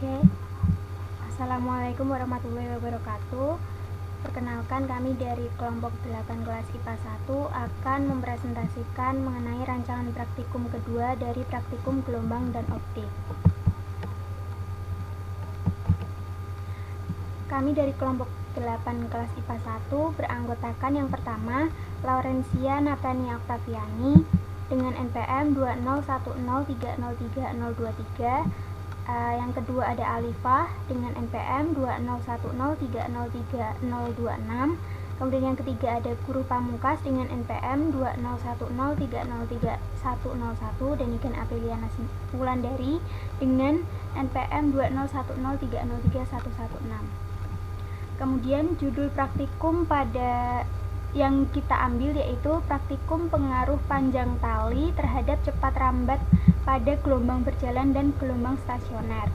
Oke, Assalamualaikum warahmatullahi wabarakatuh. Perkenalkan, kami dari kelompok 8 kelas IPA 1 akan mempresentasikan mengenai rancangan praktikum kedua dari praktikum gelombang dan optik. Kami dari kelompok 8 kelas IPA 1 beranggotakan yang pertama Laurencia Natania Octaviani dengan NPM 20103030023. Yang kedua ada Alifah dengan NPM 20103030026. Kemudian yang ketiga ada Guru Pamungkas dengan NPM 20103030101 dan Niken Apriliana Wulandari dengan NPM 20103030116. Kemudian judul praktikum pada yang kita ambil yaitu praktikum pengaruh panjang tali terhadap cepat rambat pada gelombang berjalan dan gelombang stasioner.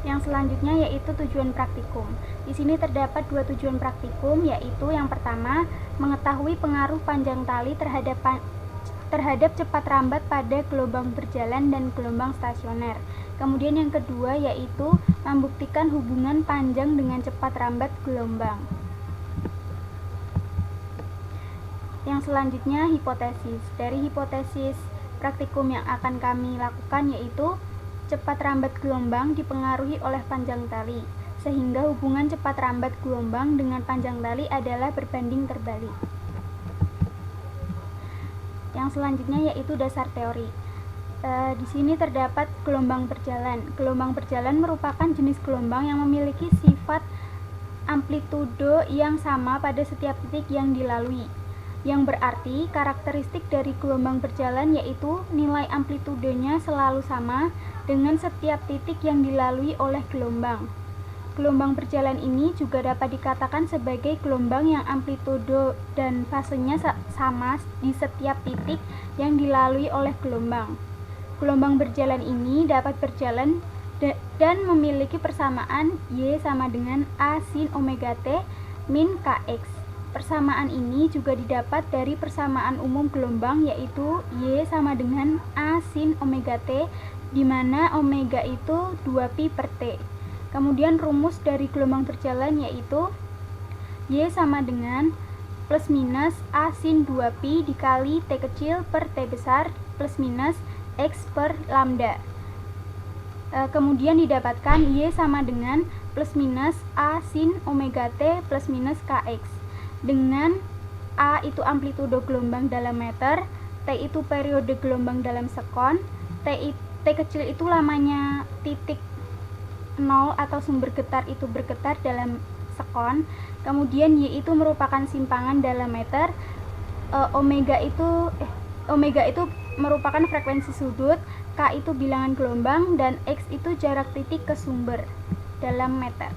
Yang selanjutnya yaitu tujuan praktikum. Di sini terdapat dua tujuan praktikum, yaitu yang pertama mengetahui pengaruh panjang tali terhadap cepat rambat pada gelombang berjalan dan gelombang stasioner. Kemudian yang kedua yaitu membuktikan hubungan panjang dengan cepat rambat gelombang. Yang selanjutnya hipotesis. Dari hipotesis praktikum yang akan kami lakukan yaitu cepat rambat gelombang dipengaruhi oleh panjang tali, sehingga hubungan cepat rambat gelombang dengan panjang tali adalah berbanding terbalik. Yang selanjutnya yaitu dasar teori. Di sini terdapat gelombang berjalan. Gelombang berjalan merupakan jenis gelombang yang memiliki sifat amplitudo yang sama pada setiap titik yang dilalui. Yang berarti karakteristik dari gelombang berjalan yaitu nilai amplitudenya selalu sama dengan setiap titik yang dilalui oleh gelombang. Gelombang berjalan ini juga dapat dikatakan sebagai gelombang yang amplitudo dan fasenya sama di setiap titik yang dilalui oleh gelombang. Gelombang berjalan ini dapat berjalan dan memiliki persamaan Y sama dengan A sin omega T min Kx. Persamaan ini juga didapat dari persamaan umum gelombang yaitu Y sama dengan A sin omega T, di mana omega itu 2pi per T. Kemudian rumus dari gelombang berjalan yaitu Y sama dengan plus minus A sin 2pi dikali T kecil per T besar plus minus X per lambda. Kemudian didapatkan Y sama dengan plus minus A sin omega T plus minus Kx. Dengan A itu amplitudo gelombang dalam meter, T itu periode gelombang dalam sekon, T kecil itu lamanya titik 0 atau sumber getar itu bergetar dalam sekon, kemudian Y itu merupakan simpangan dalam meter, omega itu merupakan frekuensi sudut, K itu bilangan gelombang, dan X itu jarak titik ke sumber dalam meter.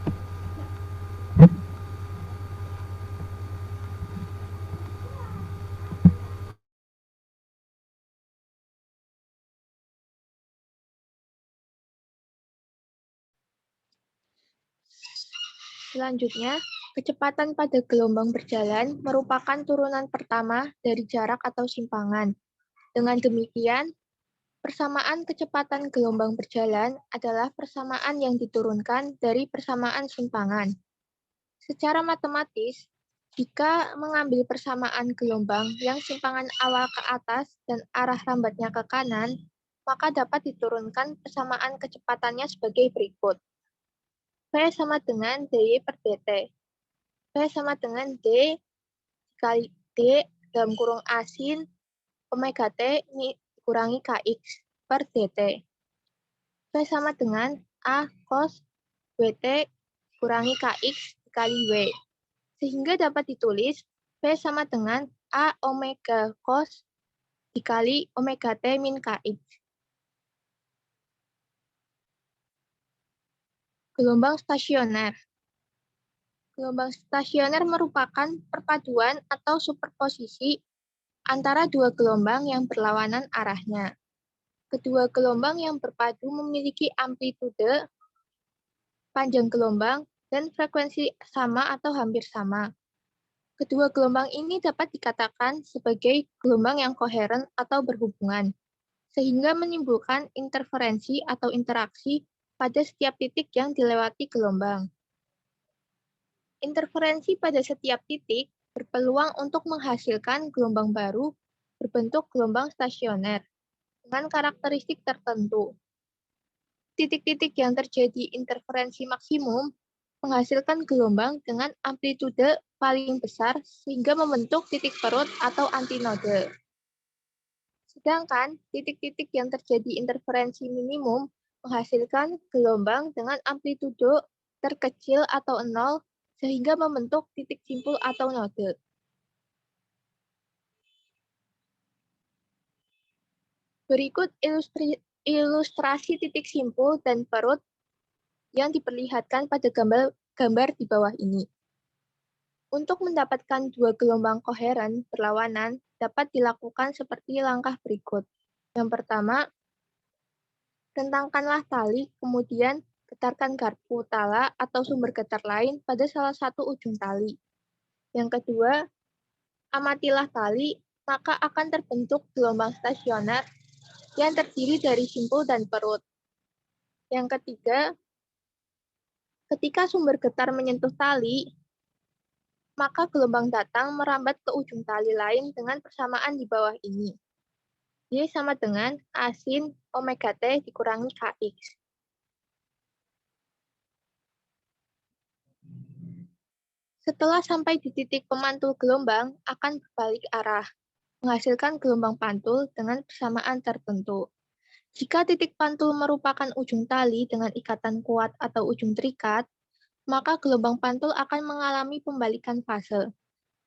Selanjutnya, kecepatan pada gelombang berjalan merupakan turunan pertama dari jarak atau simpangan. Dengan demikian, persamaan kecepatan gelombang berjalan adalah persamaan yang diturunkan dari persamaan simpangan. Secara matematis, jika mengambil persamaan gelombang yang simpangan awal ke atas dan arah rambatnya ke kanan, maka dapat diturunkan persamaan kecepatannya sebagai berikut. V sama dengan dy per dt. V sama dengan D dikali D dalam kurung A sin omega T dikurangi Kx per dt. V sama dengan A cos Wt dikurangi Kx dikali W. Sehingga dapat ditulis V sama dengan A omega cos dikali omega T min Kx. Gelombang stasioner. Gelombang stasioner merupakan perpaduan atau superposisi antara dua gelombang yang berlawanan arahnya. Kedua gelombang yang berpadu memiliki amplitude, panjang gelombang, dan frekuensi sama atau hampir sama. Kedua gelombang ini dapat dikatakan sebagai gelombang yang koheren atau berhubungan. sehingga menimbulkan interferensi atau interaksi pada setiap titik yang dilewati gelombang. Interferensi pada setiap titik berpeluang untuk menghasilkan gelombang baru berbentuk gelombang stasioner dengan karakteristik tertentu. Titik-titik yang terjadi interferensi maksimum menghasilkan gelombang dengan amplitude paling besar sehingga membentuk titik perut atau antinode. Sedangkan titik-titik yang terjadi interferensi minimum menghasilkan gelombang dengan amplitudo terkecil atau nol sehingga membentuk titik simpul atau node. Berikut ilustrasi titik simpul dan perut yang diperlihatkan pada gambar di bawah ini. Untuk mendapatkan dua gelombang koheren berlawanan dapat dilakukan seperti langkah berikut. Yang pertama, rentangkanlah tali, kemudian getarkan garpu tala atau sumber getar lain pada salah satu ujung tali. Yang kedua, amatilah tali, maka akan terbentuk gelombang stasioner yang terdiri dari simpul dan perut. Yang ketiga, ketika sumber getar menyentuh tali, maka gelombang datang merambat ke ujung tali lain dengan persamaan di bawah ini. Y sama dengan A sin omega T dikurangi Kx. Setelah sampai di titik pemantul gelombang, akan berbalik arah, menghasilkan gelombang pantul dengan persamaan tertentu. Jika titik pantul merupakan ujung tali dengan ikatan kuat atau ujung terikat, maka gelombang pantul akan mengalami pembalikan fase.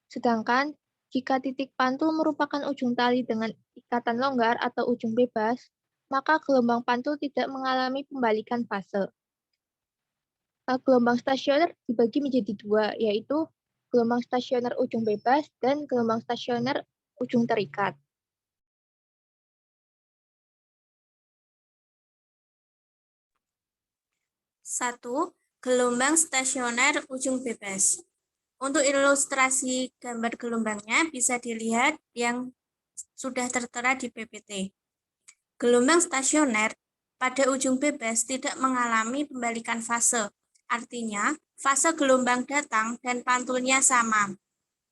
Sedangkan, jika titik pantul merupakan ujung tali dengan ikatan longgar atau ujung bebas, maka gelombang pantul tidak mengalami pembalikan fase. Gelombang stasioner dibagi menjadi dua, yaitu gelombang stasioner ujung bebas dan gelombang stasioner ujung terikat. Satu, gelombang stasioner ujung bebas. Untuk ilustrasi gambar gelombangnya bisa dilihat yang sudah tertera di PPT. Gelombang stasioner pada ujung bebas tidak mengalami pembalikan fase. Artinya, fase gelombang datang dan pantulnya sama.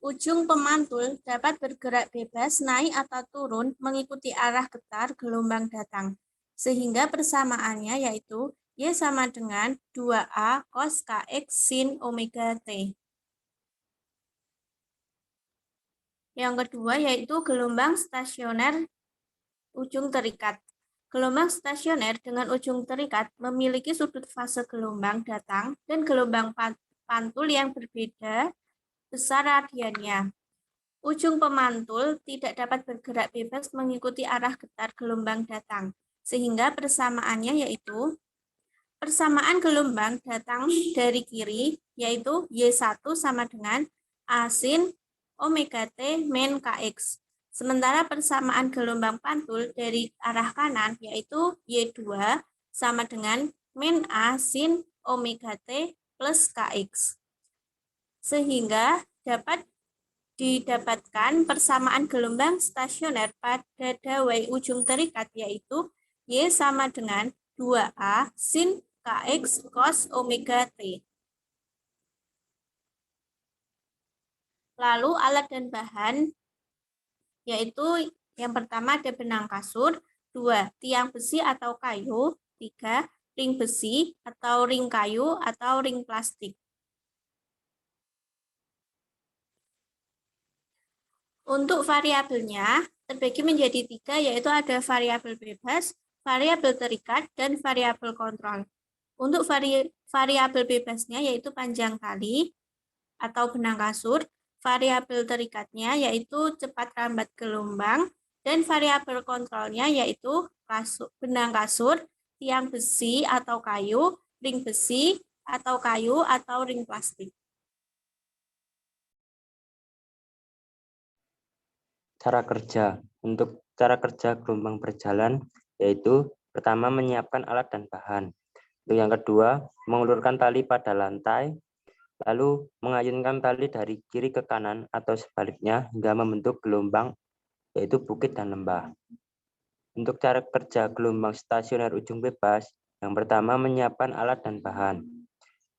Ujung pemantul dapat bergerak bebas naik atau turun mengikuti arah getar gelombang datang. Sehingga persamaannya yaitu Y sama dengan 2A cos Kx sin omega T. Yang kedua yaitu gelombang stasioner ujung terikat. Gelombang stasioner dengan ujung terikat memiliki sudut fase gelombang datang dan gelombang pantul yang berbeda besar radiannya. Ujung pemantul tidak dapat bergerak bebas mengikuti arah getar gelombang datang, sehingga persamaannya yaitu persamaan gelombang datang dari kiri, yaitu Y1 sama dengan A sin omega T min Kx. Sementara persamaan gelombang pantul dari arah kanan yaitu Y2 sama dengan min A sin omega T plus Kx. Sehingga dapat didapatkan persamaan gelombang stasioner pada dawai ujung terikat yaitu Y sama dengan 2A sin Kx cos omega T. Lalu alat dan bahan yaitu yang pertama ada benang kasur, 2 tiang besi atau kayu, 3 ring besi atau ring kayu atau ring plastik. Untuk variabelnya terbagi menjadi 3 yaitu ada variabel bebas, variabel terikat, dan variabel kontrol. Untuk variabel bebasnya yaitu panjang tali atau benang kasur, variabel terikatnya yaitu cepat rambat gelombang, dan variabel kontrolnya yaitu benang kasur, tiang besi atau kayu, ring besi atau kayu atau ring plastik. Cara kerja. Untuk cara kerja gelombang berjalan yaitu pertama menyiapkan alat dan bahan. Untuk yang kedua, mengulurkan tali pada lantai, lalu mengayunkan tali dari kiri ke kanan atau sebaliknya hingga membentuk gelombang yaitu bukit dan lembah. Untuk cara kerja gelombang stasioner ujung bebas, yang pertama menyiapkan alat dan bahan.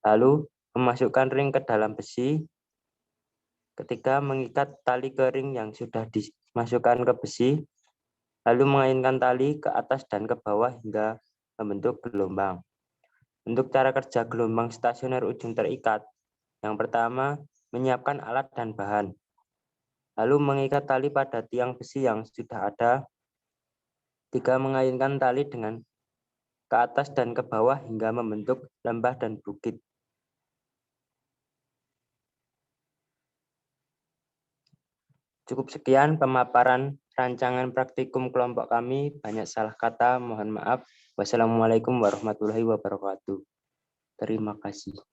Lalu memasukkan ring ke dalam besi. Ketiga, mengikat tali ke ring yang sudah dimasukkan ke besi. Lalu mengaitkan tali ke atas dan ke bawah hingga membentuk gelombang. Untuk cara kerja gelombang stasioner ujung terikat, yang pertama menyiapkan alat dan bahan. Lalu mengikat tali pada tiang besi yang sudah ada. Tiga, mengaitkan tali dengan ke atas dan ke bawah hingga membentuk lembah dan bukit. Cukup sekian pemaparan rancangan praktikum kelompok kami. Banyak salah kata, mohon maaf. Wassalamualaikum warahmatullahi wabarakatuh. Terima kasih.